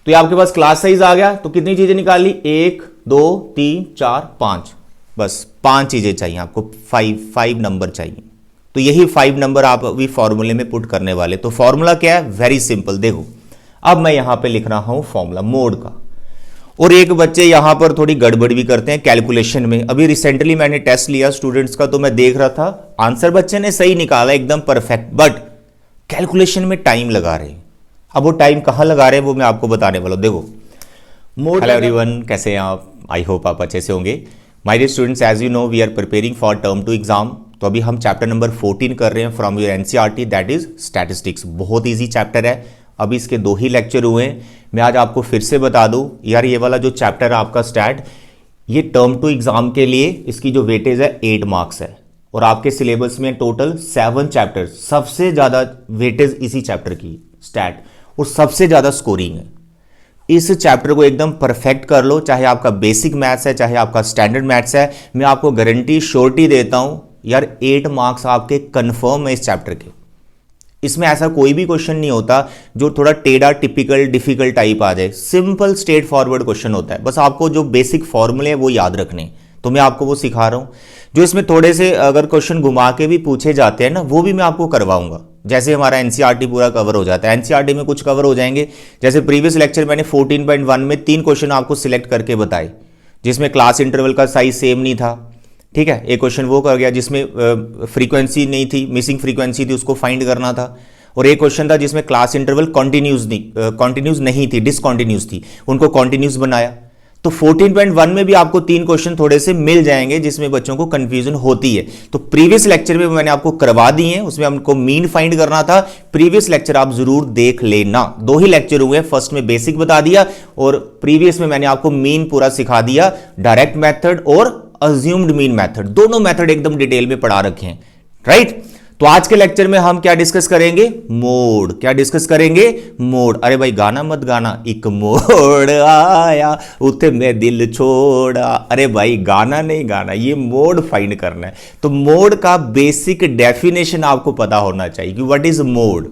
तो ये आपके पास क्लास साइज आ गया। तो कितनी चीजें निकाल ली, 1 2 3 4 5, बस 5 चीजें चाहिए आपको, 5 नंबर चाहिए। तो यही 5 नंबर आप अभी फॉर्मूले में पुट करने वाले। तो फॉर्मूला क्या है, वेरी सिंपल। देखो अब मैं यहां पे लिख रहा हूं फॉर्मूला मोड का, और एक बच्चे यहां पर थोड़ी गड़बड़ भी करते हैं कैलकुलेशन में। अभी रिसेंटली मैंने टेस्ट लिया स्टूडेंट्स का, तो मैं देख रहा था आंसर बच्चे ने सही निकाला एकदम परफेक्ट, बट कैलकुलेशन में टाइम लगा रहे हैं। अब वो टाइम कहां लगा रहे हैं वो मैं आपको बताने वाला हूं। देखो मोड। हेलो एवरीवन, कैसे हैं आप? आई होप आप अच्छे से होंगे। My dear students, as you know we are preparing for term 2 exam. तो अभी हम चैप्टर नंबर 14 कर रहे हैं from your NCERT, that is statistics. बहुत ईजी चैप्टर है। अभी इसके 2 ही लेक्चर हुए हैं। मैं आज आपको फिर से बता दूं यार, ये वाला जो चैप्टर है आपका स्टैट, ये टर्म 2 एग्जाम के लिए इसकी जो वेटेज है 8 मार्क्स है, और आपके सिलेबस में टोटल 7 चैप्टर, सबसे ज्यादा वेटेज इसी चैप्टर की स्टैट, और सबसे ज्यादा स्कोरिंग है। इस चैप्टर को एकदम परफेक्ट कर लो, चाहे आपका बेसिक मैथ्स है चाहे आपका स्टैंडर्ड मैथ्स है। मैं आपको गारंटी श्योरिटी देता हूं यार, 8 मार्क्स आपके कंफर्म है इस चैप्टर के। इसमें ऐसा कोई भी क्वेश्चन नहीं होता जो थोड़ा टेढ़ा टिपिकल डिफिकल्ट टाइप आ जाए। सिंपल स्ट्रेट फॉरवर्ड क्वेश्चन होता है। बस आपको जो बेसिक फॉर्मूले हैं वो याद रखने, तो मैं आपको वो सिखा रहा हूं। जो इसमें थोड़े से अगर क्वेश्चन घुमा के भी पूछे जाते हैं ना, वो भी मैं आपको करवाऊंगा। जैसे हमारा एनसीईआरटी पूरा कवर हो जाता है, एनसीईआरटी में कुछ कवर हो जाएंगे। जैसे प्रीवियस लेक्चर मैंने 14.1 में 3 क्वेश्चन आपको सिलेक्ट करके बताए, जिसमें क्लास इंटरवल का साइज सेम नहीं था, ठीक है। एक क्वेश्चन वो कर गया जिसमें फ्रीक्वेंसी नहीं थी, मिसिंग फ्रीक्वेंसी थी, उसको फाइंड करना था। और एक क्वेश्चन था जिसमें क्लास इंटरवल कॉन्टिन्यूस नहीं थी, डिसकॉन्टिन्यूस थी, उनको कॉन्टिन्यूस बनाया। तो 14.1 में भी आपको 3 क्वेश्चन थोड़े से मिल जाएंगे जिसमें बच्चों को कंफ्यूजन होती है। तो प्रीवियस लेक्चर में मैंने आपको करवा दिए हैं, उसमें हमको मीन फाइंड करना था। प्रीवियस लेक्चर आप जरूर देख लेना। 2 ही लेक्चर हुए, फर्स्ट में बेसिक बता दिया और प्रीवियस में मैंने आपको मीन पूरा सिखा दिया। डायरेक्ट मेथड और अज्यूम्ड मीन मेथड, दोनों मेथड एकदम डिटेल में पढ़ा रखे हैं, राइट। तो आज के लेक्चर में हम क्या डिस्कस करेंगे, मोड। क्या डिस्कस करेंगे, मोड। अरे भाई गाना मत गाना, एक मोड़ आया उथे मैं दिल छोड़ा। अरे भाई गाना नहीं गाना, ये मोड फाइंड करना है। तो मोड का बेसिक डेफिनेशन आपको पता होना चाहिए कि व्हाट इज मोड।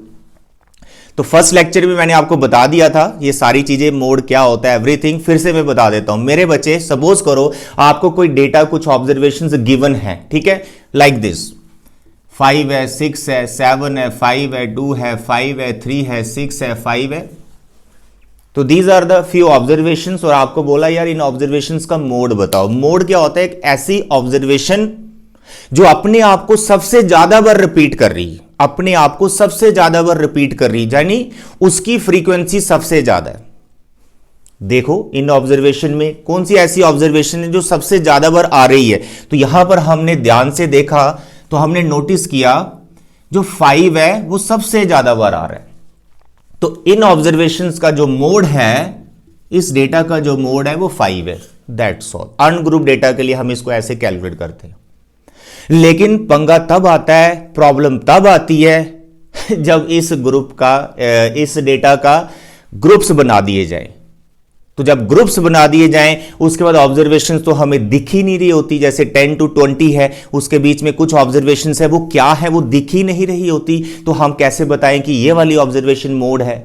तो फर्स्ट लेक्चर में मैंने आपको बता दिया था ये सारी चीजें, मोड क्या होता है, एवरीथिंग। फिर से मैं बता देता हूं मेरे बच्चे। सपोज करो आपको कोई डेटा, कुछ ऑब्जर्वेशंस गिवन है, ठीक है, लाइक दिस। 5 है, 6 है, 7 है, 5 है, 2 है, 5 है, 3 है, 6 है, 5 है। तो these are the few observations, और आपको बोला यार इन ऑब्जर्वेशंस का मोड बताओ। मोड क्या होता है, एक ऐसी ऑब्जर्वेशन जो अपने आप को सबसे ज्यादा बार रिपीट कर रही है, अपने आप को सबसे ज्यादा बार रिपीट कर रही है, यानी उसकी फ्रीक्वेंसी सबसे ज्यादा है। देखो इन ऑब्जर्वेशन में कौन सी ऐसी ऑब्जर्वेशन है जो सबसे ज्यादा बार आ रही है। तो यहां पर हमने ध्यान से देखा तो हमने नोटिस किया जो 5 है वो सबसे ज्यादा बार आ रहा है। तो इन ऑब्जर्वेशंस का जो मोड है, इस डेटा का जो मोड है वो 5 है, दैट्स ऑल। अनग्रुप डेटा के लिए हम इसको ऐसे कैलकुलेट करते हैं। लेकिन पंगा तब आता है, प्रॉब्लम तब आती है जब इस ग्रुप का, इस डेटा का ग्रुप्स बना दिए जाएं। तो जब ग्रुप्स बना दिए जाएं उसके बाद ऑब्जर्वेशंस तो हमें दिख ही नहीं रही होती। जैसे 10 to 20 है, उसके बीच में कुछ ऑब्जर्वेशंस है, वो क्या है वो दिख ही नहीं रही होती। तो हम कैसे बताएं कि ये वाली ऑब्जर्वेशन मोड है।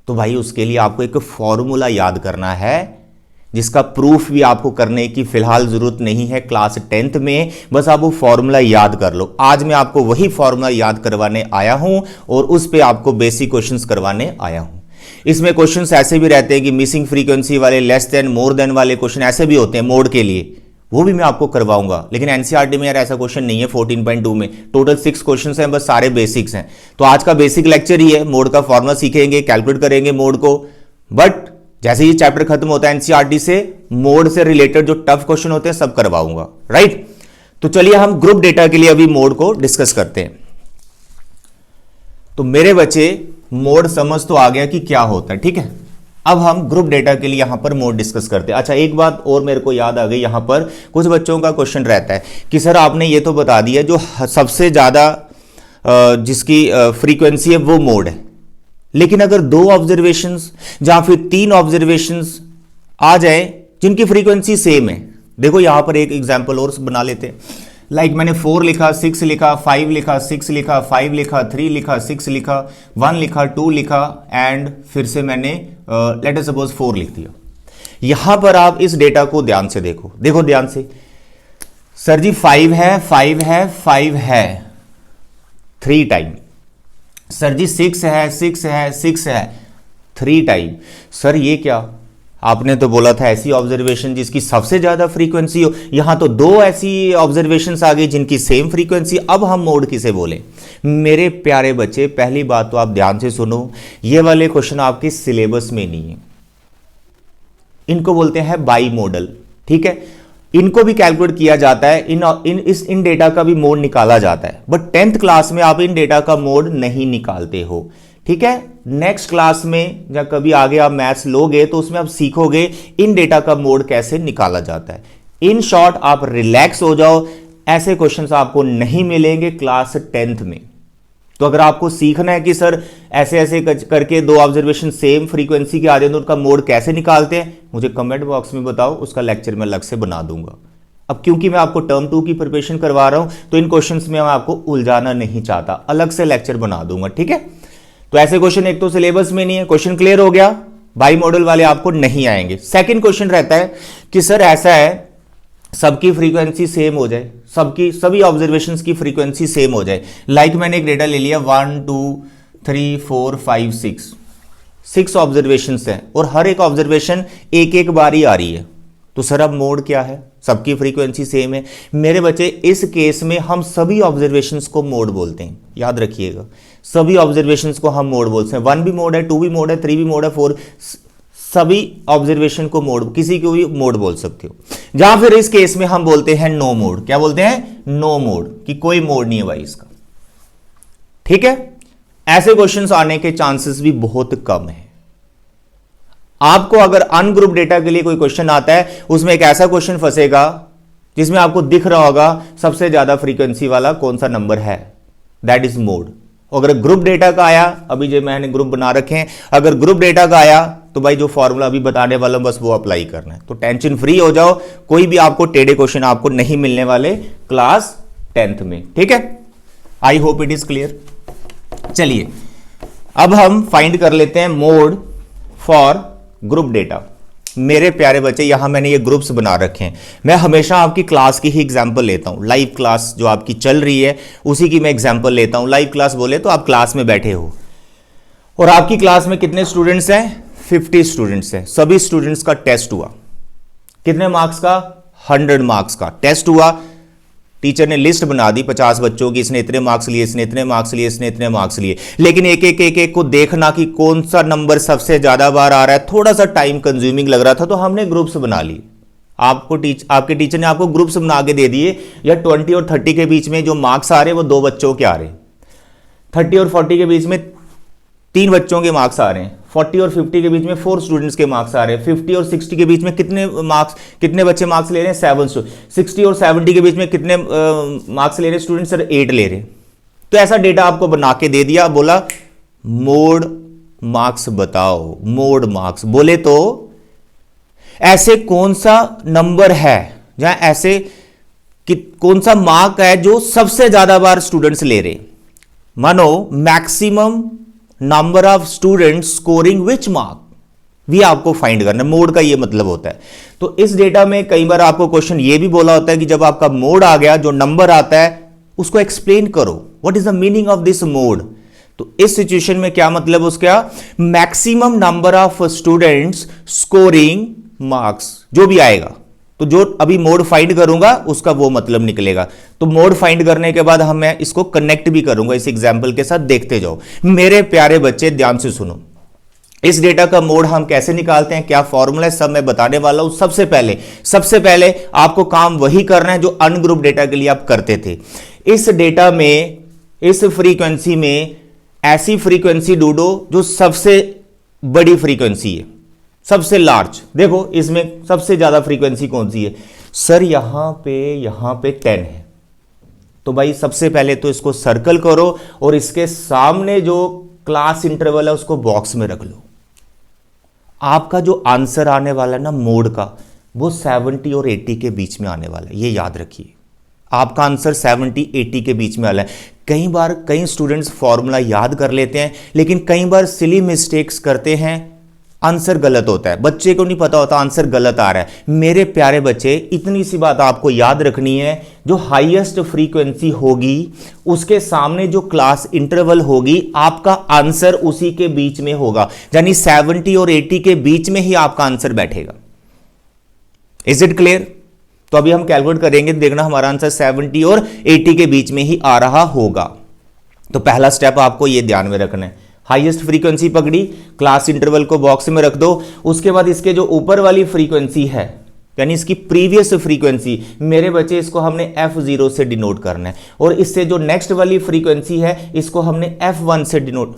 तो भाई उसके लिए आपको एक फॉर्मूला याद करना है, जिसका प्रूफ भी आपको करने की फिलहाल जरूरत नहीं है क्लास 10th में। बस आप वो फॉर्मूला याद कर लो। आज मैं आपको वही फॉर्मूला याद करवाने आया हूं और उस पे आपको बेसिक क्वेश्चंस करवाने आया हूं। इसमें क्वेश्चंस ऐसे भी रहते हैं कि मिसिंग फ्रीक्वेंसी वाले, लेस देन, मोर देन वाले क्वेश्चन ऐसे भी होते हैं मोड के लिए, वो भी मैं आपको करवाऊंगा। लेकिन एनसीईआरटी में यार ऐसा क्वेश्चन नहीं है। 14.2 में टोटल 6 क्वेश्चंस हैं, बस सारे बेसिक्स हैं। तो आज का बेसिक लेक्चर ही है, मोड का फॉर्मूला सीखेंगे, कैलकुलेट करेंगे मोड को। बट जैसे ये चैप्टर खत्म होता है एनसीईआरटी से, मोड से रिलेटेड जो टफ क्वेश्चन होते हैं सब करवाऊंगा, राइट। तो चलिए हम ग्रुप डेटा के लिए अभी मोड को डिस्कस करते हैं। तो मेरे बच्चे मोड समझ तो आ गया कि क्या होता है, ठीक है। अब हम ग्रुप डेटा के लिए यहां पर मोड डिस्कस करते हैं। अच्छा एक बात और मेरे को याद आ गई, यहां पर कुछ बच्चों का क्वेश्चन रहता है कि सर आपने ये तो बता दिया जो सबसे ज्यादा जिसकी फ्रीक्वेंसी है वो मोड है, लेकिन अगर 2 ऑब्जर्वेशंस या फिर 3 ऑब्जर्वेशंस आ जाए जिनकी फ्रीक्वेंसी सेम है। देखो यहां पर एक एग्जांपल और बना लेते हैं। लाइक मैंने 4 लिखा, 6 लिखा, 5 लिखा, 6 लिखा, 5 लिखा, 3 लिखा, 6 लिखा, 1 लिखा, 2 लिखा एंड फिर से मैंने लेट अस सपोज 4 लिख दिया। यहां पर आप इस डेटा को ध्यान से देखो, देखो ध्यान से। सर जी 5 है, 5 है, 5 है 3 टाइम। सर जी 6 है, 6 है, 6 है 3 टाइम। सर ये क्या, आपने तो बोला था ऐसी ऑब्जर्वेशन जिसकी सबसे ज्यादा फ्रीक्वेंसी हो, यहां तो 2 ऐसी ऑब्जर्वेशंस आ गई जिनकी सेम फ्रीक्वेंसी। अब हम मोड किसे बोले? मेरे प्यारे बच्चे, पहली बात तो आप ध्यान से सुनो, ये वाले क्वेश्चन आपके सिलेबस में नहीं है। इनको बोलते हैं बाई मॉडल, ठीक है। इनको भी कैलकुलेट किया जाता है, इन डेटा का भी मोड निकाला जाता है, बट 10th क्लास में आप इन डेटा का मोड नहीं निकालते हो, ठीक है। नेक्स्ट क्लास में या कभी आगे आप मैथ्स लोगे तो उसमें आप सीखोगे इन डेटा का मोड कैसे निकाला जाता है। इन शॉर्ट आप रिलैक्स हो जाओ, ऐसे क्वेश्चंस आपको नहीं मिलेंगे क्लास 10th में। तो अगर आपको सीखना है कि सर ऐसे ऐसे करके 2 ऑब्जर्वेशन सेम फ्रीक्वेंसी के आ जाए तो उनका मोड कैसे निकालते हैं, मुझे कमेंट बॉक्स में बताओ, उसका लेक्चर मैं अलग से बना दूंगा। अब क्योंकि मैं आपको टर्म 2 की प्रिपरेशन करवा रहा हूं तो इन क्वेश्चंस में मैं आपको उलझाना नहीं चाहता, अलग से लेक्चर बना दूंगा, ठीक है। तो ऐसे क्वेश्चन एक तो सिलेबस में नहीं है, क्वेश्चन क्लियर हो गया, बाई मॉडल वाले आपको नहीं आएंगे। सेकंड क्वेश्चन रहता है कि सर ऐसा है सबकी फ्रीक्वेंसी सेम हो जाए, सभी ऑब्जर्वेशंस की फ्रीक्वेंसी सेम हो जाए। लाइक मैंने एक डेटा ले लिया 1 2 3 4 5 6 ऑब्जर्वेशंस हैं और हर एक ऑब्जर्वेशन एक एक बार ही आ रही है, तो सर अब मोड क्या है? सबकी फ्रीक्वेंसी सेम है। मेरे बच्चे इस केस में हम सभी ऑब्जर्वेशंस को मोड बोलते हैं, याद रखिएगा, सभी ऑब्जर्वेशंस को हम मोड बोलते हैं। 1 भी मोड है, 2 भी मोड है, 3 भी मोड है, 4, सभी ऑब्जर्वेशन को मोड, किसी को भी मोड बोल सकते हो। जहां फिर इस केस में हम बोलते हैं नो मोड। क्या बोलते हैं? नो मोड, कि कोई मोड नहीं है भाई इसका, ठीक है। ऐसे क्वेश्चंस आने के चांसेस भी बहुत कम है। आपको अगर अनग्रुप डेटा के लिए कोई क्वेश्चन आता है, उसमें एक ऐसा क्वेश्चन फंसेगा जिसमें आपको दिख रहा होगा सबसे ज्यादा फ्रीक्वेंसी वाला कौन सा नंबर है, दैट इज मोड। अगर ग्रुप डेटा का आया, अभी जो मैंने ग्रुप बना रखे हैं, अगर ग्रुप डेटा का आया तो भाई जो फॉर्मूला अभी बताने वाला हूं बस वो अप्लाई करना है। तो टेंशन फ्री हो जाओ, कोई भी आपको टेढ़े क्वेश्चन आपको नहीं मिलने वाले क्लास 10th में, ठीक है। आई होप इट इज क्लियर। चलिए अब हम फाइंड कर लेते हैं मोड फॉर ग्रुप डेटा। मेरे प्यारे बच्चे, यहां मैंने ये ग्रुप्स बना रखे हैं। मैं हमेशा आपकी क्लास की ही एग्जांपल लेता हूं, लाइव क्लास जो आपकी चल रही है उसी की मैं एग्जांपल लेता हूं। लाइव क्लास बोले तो आप क्लास में बैठे हो और आपकी क्लास में कितने स्टूडेंट्स हैं? 50 स्टूडेंट्स हैं। सभी स्टूडेंट्स का टेस्ट हुआ, कितने मार्क्स का? 100 मार्क्स का टेस्ट हुआ। टीचर ने लिस्ट बना दी 50 बच्चों की, इसने इतने मार्क्स लिए, इसने इतने मार्क्स लिए, इसने इतने मार्क्स लिए, लेकिन एक एक को देखना कि कौन सा नंबर सबसे ज्यादा बार आ रहा है, थोड़ा सा टाइम कंज्यूमिंग लग रहा था, तो हमने ग्रुप्स बना लिए। आपके टीचर ने आपको ग्रुप्स बना के दे दिए, या 20 और 30 के बीच में जो मार्क्स आ रहे हैं वो 2 बच्चों के आ रहे हैं, 30 और 40 के बीच में 3 बच्चों के मार्क्स आ रहे हैं, 40 और 50 के बीच में 4 स्टूडेंट्स के मार्क्स आ रहे हैं, 50 और 60 के बीच में कितने बच्चे मार्क्स ले रहे हैं? 7 स्टूडेंट। 60 और 70 के बीच में कितने मार्क्स ले रहे हैं स्टूडेंट्स? सर 8 ले रहे हैं। तो ऐसा डेटा आपको बना के दे दिया, बोला मोड मार्क्स बताओ, मोड मार्क्स। बोले तो ऐसे कौन सा नंबर है जहां ऐसे कौन सा मार्क है जो सबसे ज्यादा बार स्टूडेंट्स ले रहे? मानो maximum number of students scoring which mark, भी आपको फाइंड करना है। मोड का ये मतलब होता है। तो इस डेटा में कई बार आपको क्वेश्चन ये भी बोला होता है कि जब आपका मोड आ गया, जो नंबर आता है उसको एक्सप्लेन करो, what is the meaning of this mode. तो इस सिचुएशन में क्या मतलब उसका? Maximum number of students scoring marks, जो भी आएगा। तो जो अभी मोड फाइंड करूंगा उसका वो मतलब निकलेगा। तो मोड फाइंड करने के बाद मैं इसको कनेक्ट भी करूंगा इस एग्जांपल के साथ, देखते जाओ। मेरे प्यारे बच्चे ध्यान से सुनो, इस डेटा का मोड हम कैसे निकालते हैं, क्या फॉर्मूला है, सब मैं बताने वाला हूं। सबसे पहले आपको काम वही करना है जो अनग्रुप डेटा के लिए आप करते थे। इस डेटा में, इस फ्रीक्वेंसी में ऐसी फ्रीक्वेंसी ढूंढो जो सबसे बड़ी फ्रीक्वेंसी है, सबसे लार्ज। देखो इसमें सबसे ज्यादा फ्रीक्वेंसी कौन सी है? सर यहां पे 10 है। तो भाई सबसे पहले तो इसको सर्कल करो और इसके सामने जो क्लास इंटरवल है उसको बॉक्स में रख लो। आपका जो आंसर आने वाला है ना मोड का, वो 70 और 80 के बीच में आने वाला है, ये याद रखिए। आपका आंसर 70-80 के बीच में वाला है। कई बार कई स्टूडेंट्स फॉर्मूला याद कर लेते हैं, लेकिन कई बार सिली मिस्टेक्स करते हैं, आंसर गलत होता है, बच्चे को नहीं पता होता आंसर गलत आ रहा है। मेरे प्यारे बच्चे, इतनी सी बात आपको याद रखनी है, जो हाईएस्ट फ्रीक्वेंसी होगी उसके सामने जो क्लास इंटरवल होगी, आपका आंसर उसी के बीच में होगा, यानी 70 और 80 के बीच में ही आपका आंसर बैठेगा। Is it clear? तो अभी हम कैलकुलेट करेंगे, देखना हमारा आंसर 70 और 80 के बीच में ही आ रहा होगा। तो पहला स्टेप आपको यह ध्यान में रखना है, हाईएस्ट फ्रीक्वेंसी पकड़ी, क्लास इंटरवल को बॉक्स में रख दो, उसके बाद इसके जो ऊपर वाली फ्रीक्वेंसी है यानी इसकी प्रीवियस फ्रीक्वेंसी, मेरे बच्चे इसको हमने F0 से डिनोट करना है, और इससे जो नेक्स्ट वाली फ्रीक्वेंसी है इसको हमने F1 से डिनोट,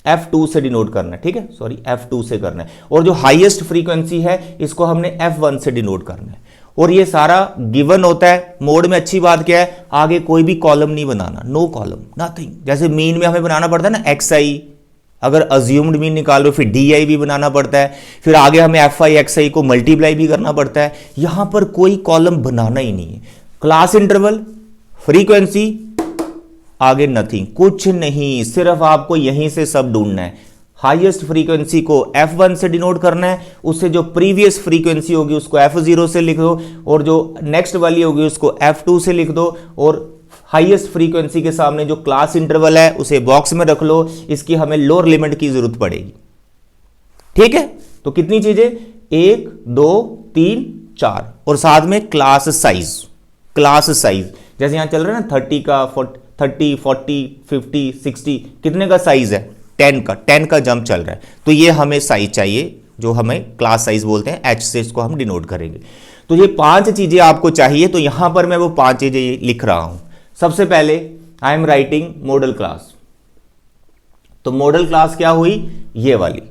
F2 से डिनोट करना है, ठीक है, सॉरी F2 से करना है, और जो हाईएस्ट फ्रीक्वेंसी है इसको हमने F1 से डिनोट करना है। और ये सारा गिवन होता है मोड में। अच्छी बात क्या है, आगे कोई भी कॉलम नहीं बनाना, नो कॉलम, नथिंग। जैसे मीन में हमें बनाना पड़ता है ना XI, अगर अज्यूम्ड मीन निकाल लो फिर DI भी बनाना पड़ता है, फिर आगे हमें FI XI को मल्टीप्लाई भी करना पड़ता है। यहां पर कोई कॉलम बनाना ही नहीं है, क्लास इंटरवल, फ्रीक्वेंसी, आगे नथिंग, कुछ नहीं, सिर्फ आपको यहीं से सब ढूंढना है। हाईएस्ट फ्रीक्वेंसी को F1 से डिनोट करना है, उससे जो प्रीवियस फ्रीक्वेंसी होगी उसको F0 से लिख दो, और जो नेक्स्ट वाली होगी उसको F2 से लिख दो, और हाईएस्ट फ्रीक्वेंसी के सामने जो क्लास इंटरवल है उसे बॉक्स में रख लो, इसकी हमें लोअर लिमिट की जरूरत पड़ेगी। ठीक है, तो कितनी चीजें, 1 2 3 4, और साथ में क्लास साइज। क्लास साइज जैसे यहां चल रहा है ना 30 का 30 40 50 60, कितने का साइज है, 10 का जंप चल रहा है, तो ये हमें साइज चाहिए जो हमें क्लास साइज बोलते हैं, H से इसको हम डिनोट करेंगे। तो ये 5 चीजें आपको चाहिए, तो यहां पर मैं वो 5 चीजें लिख रहा हूं। सबसे पहले I am writing model class, तो मॉडल क्लास क्या हुई, ये वाली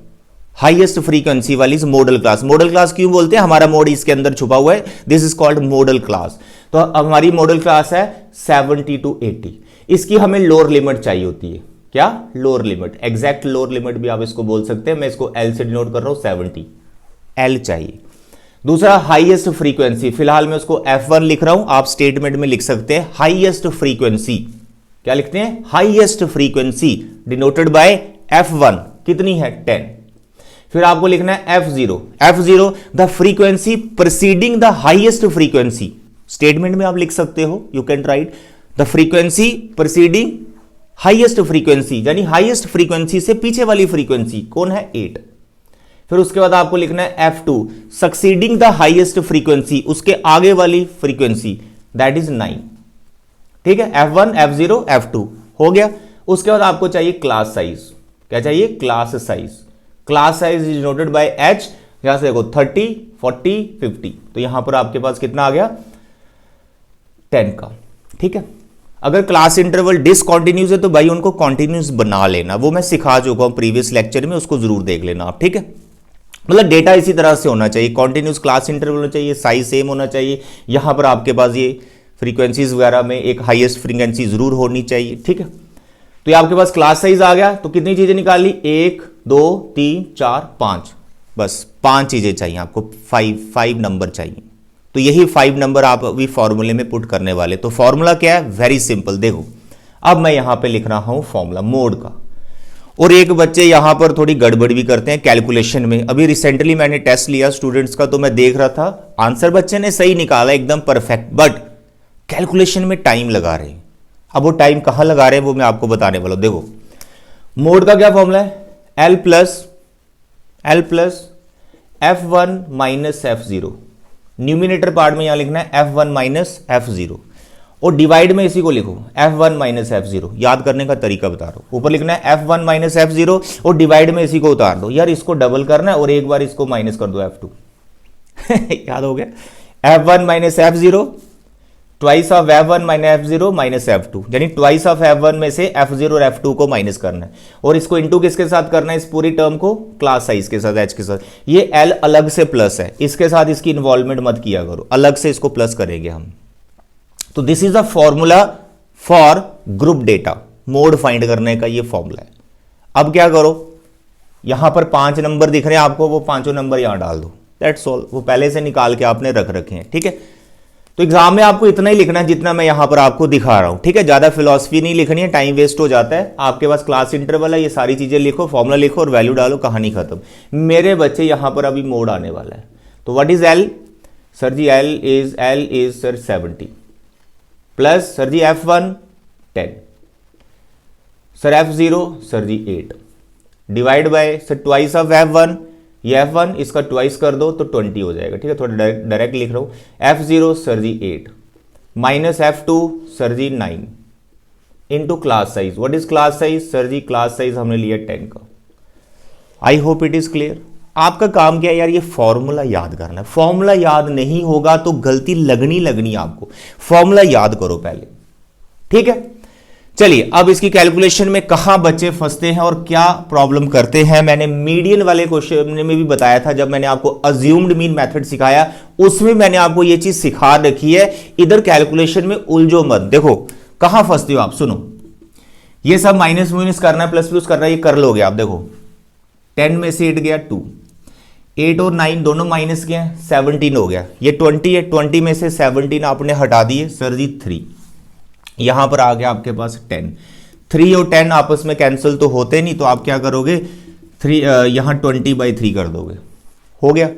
हाईएस्ट फ्रीक्वेंसी वाली मॉडल क्लास। मॉडल क्लास क्यों बोलते हैं, हमारा मोड इसके अंदर छुपा हुआ है, this is called model class. तो अब हमारी मॉडल क्लास है 70 to 80, इसकी हमें लोअर लिमिट चाहिए होती है, क्या, lower limit, exact lower limit भी आप इसको बोल सकते हैं, मैं इसको L से डिनोट कर रहा हूं, 70 L चाहिए। दूसरा हाईएस्ट फ्रीक्वेंसी, फिलहाल मैं उसको F1 लिख रहा हूं, आप स्टेटमेंट में लिख सकते हैं हाईएस्ट फ्रीक्वेंसी, क्या लिखते हैं, highest frequency denoted by F1, कितनी है, 10। फिर आपको लिखना है F0 the frequency preceding the highest frequency, statement में आप लिख सकते हो, you can write the frequency preceding highest frequency, यानी हाईएस्ट फ्रीक्वेंसी से पीछे वाली फ्रीक्वेंसी कौन है, 8। फिर उसके बाद आपको लिखना है F2 succeeding the highest frequency, उसके आगे वाली फ्रीक्वेंसी, दैट इज 9। ठीक है, F1 F0 F2 हो गया। उसके बाद आपको चाहिए क्लास साइज, क्या चाहिए, class size. Class size is noted bye H, यहां से देखो 30 40 50, तो यहां पर आपके पास कितना आ गया, 10 का। ठीक है, अगर क्लास इंटरवल डिसकंटिन्यूस है तो भाई उनको कॉन्टिन्यूस बना लेना, वो मैं सिखा चुका हूं प्रीवियस लेक्चर में, उसको जरूर देख लेना आप। ठीक है, मतलब डेटा इसी तरह से होना चाहिए, कॉन्टिन्यूस क्लास इंटरवल होना चाहिए, साइज सेम होना चाहिए, यहां पर आपके पास ये फ्रीक्वेंसीज वगैरह में एक हाईएस्ट फ्रीक्वेंसी जरूर होनी चाहिए। ठीक है, तो ये आपके पास क्लास साइज आ गया, तो कितनी चीजें निकाल ली, 1 2 3 4 5, बस 5 चीजें चाहिए आपको, 5 नंबर चाहिए। तो यही 5 नंबर आप अभी फॉर्मूले में पुट करने वाले। तो फॉर्मूला क्या है, वेरी सिंपल, देखो अब मैं यहां पे लिख रहा हूं फॉर्मूला मोड का, और एक बच्चे यहां पर थोड़ी गड़बड़ भी करते हैं कैलकुलेशन में। अभी रिसेंटली मैंने टेस्ट लिया स्टूडेंट्स का, तो मैं देख रहा था आंसर बच्चे ने सही निकाला एकदम परफेक्ट, बट कैलकुलेशन में टाइम लगा रहे हैं। अब वो टाइम कहां लगा रहे हैं वो मैं आपको बताने वाला हूं। देखो मोड का क्या फॉर्मूला है, L plus F1 minus F0, numerator part में यहां लिखना है F1 माइनस F0, और डिवाइड में इसी को लिखो F1 माइनस F0। याद करने का तरीका बता रहा हूं, ऊपर लिखना है F1 माइनस F0 और डिवाइड में इसी को उतार दो। यार इसको डबल करना है और एक बार इसको माइनस कर दो F2 याद हो गया, F1 minus F0 twice of F1 minus F0 minus F2, यानी ट्वाइस ऑफ F1 में से F0 और F2 को माइनस करना है, और इसको इंटू किसके साथ करना है, इस पूरी टर्म को क्लास साइज के साथ, H के साथ। ये L अलग से प्लस है, इसके साथ इसकी इन्वॉल्वमेंट मत किया करो, अलग से इसको प्लस करेंगे हम। तो this is a formula for group data, mode find करने का ये फॉर्मूला है। अब क्या करो, यहां पर 5 नंबर दिख रहे हैं आपको, वो 5 नंबर यहां डाल दो, दैट्स ऑल, वो पहले से निकाल के आपने रख रखे हैं। ठीक है, तो एग्जाम में आपको इतना ही लिखना है जितना मैं यहां पर आपको दिखा रहा हूं, ठीक है। ज्यादा फिलॉसफी नहीं लिखनी है, टाइम वेस्ट हो जाता है। आपके पास क्लास इंटरवल है, ये सारी चीजें लिखो, फॉर्मूला लिखो और वैल्यू डालो, कहानी खत्म। मेरे बच्चे यहां पर अभी मोड आने वाला है, तो what is L? Sir ji L is sir 70 plus sir ji F1 10, sir F0 sir ji 8 divide by sir twice of F1, ये F1 इसका ट्वाइस कर दो तो 20 हो जाएगा, ठीक है। थोड़ा डायरेक्ट लिख रहा हूं। F0 sir ji 8 minus F2 sir ji 9 into class size. What is class size? Sir ji class size हमने लिया 10 का। I hope it is clear. आपका काम क्या है यार, ये फॉर्मूला याद करना है। फॉर्मूला याद नहीं होगा तो गलती लगनी आपको। फॉर्मूला याद करो पहले, ठीक है। चलिए अब इसकी कैलकुलेशन में कहां बच्चे फंसते हैं और क्या प्रॉब्लम करते हैं, मैंने मीडियन वाले क्वेश्चन में भी बताया था। जब मैंने आपको अज्यूम्ड मीन मेथड सिखाया उसमें मैंने आपको यह चीज सिखा रखी है। इधर कैलकुलेशन में उलझो मत। देखो कहां फंसते हो आप, सुनो। ये सब माइनस माइनस करना है, प्लस प्लस करना है, ये कर लोगे आप। देखो 10 में से 8 गया 2, 8 और 9 दोनों माइनस के हैं, 17 हो गया। ये 20 है, 20 में से 17 आपने हटा दिए, सर जी 3। यहां पर आ गया आपके पास 10। 3 और 10 आपस में कैंसिल तो होते नहीं, तो आप क्या करोगे 3 यहां 20/3 कर दोगे, हो गया।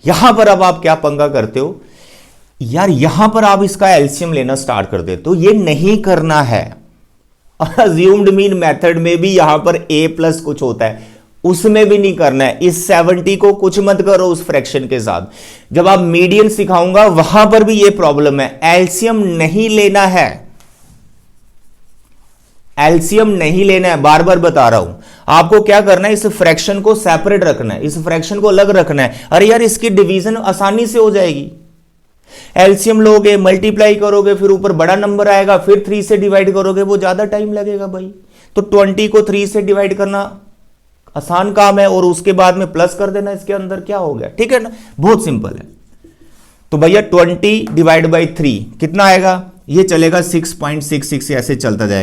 यहां पर अब आप क्या पंगा करते हो यार, यहां पर आप इसका एलसीएम लेना स्टार्ट कर देते हो। ये नहीं करना है। अज्यूम्ड मीन मेथड में भी यहां पर a प्लस कुछ होता है, उसमें भी नहीं करना है। इस 70 को कुछ मत करो उस फ्रैक्शन के साथ। जब आप मीडियन सिखाऊंगा वहां पर भी ये प्रॉब्लम है, एलसीएम नहीं लेना है। एलसीएम नहीं लेना है, बार बार बता रहा हूं। आपको क्या करना है, इस फ्रैक्शन को सेपरेट रखना है, इस फ्रैक्शन को अलग रखना है। अरे यार इसकी डिवीजन आसानी से हो जाएगी। एलसीएम लोगे, मल्टीप्लाई करोगे, फिर ऊपर बड़ा नंबर आएगा, फिर 3 से डिवाइड करोगे, वो ज्यादा टाइम लगेगा भाई। तो 20 को 3 से डिवाइड करना आसान काम है, और उसके बाद में प्लस कर देना इसके अंदर, क्या हो गया, ठीक है ना, बहुत सिंपल है। तो भैया 20 डिवाइड बाई 3 कितना आएगा, ये चलेगा 6.66, ऐसे चलता जाएगा।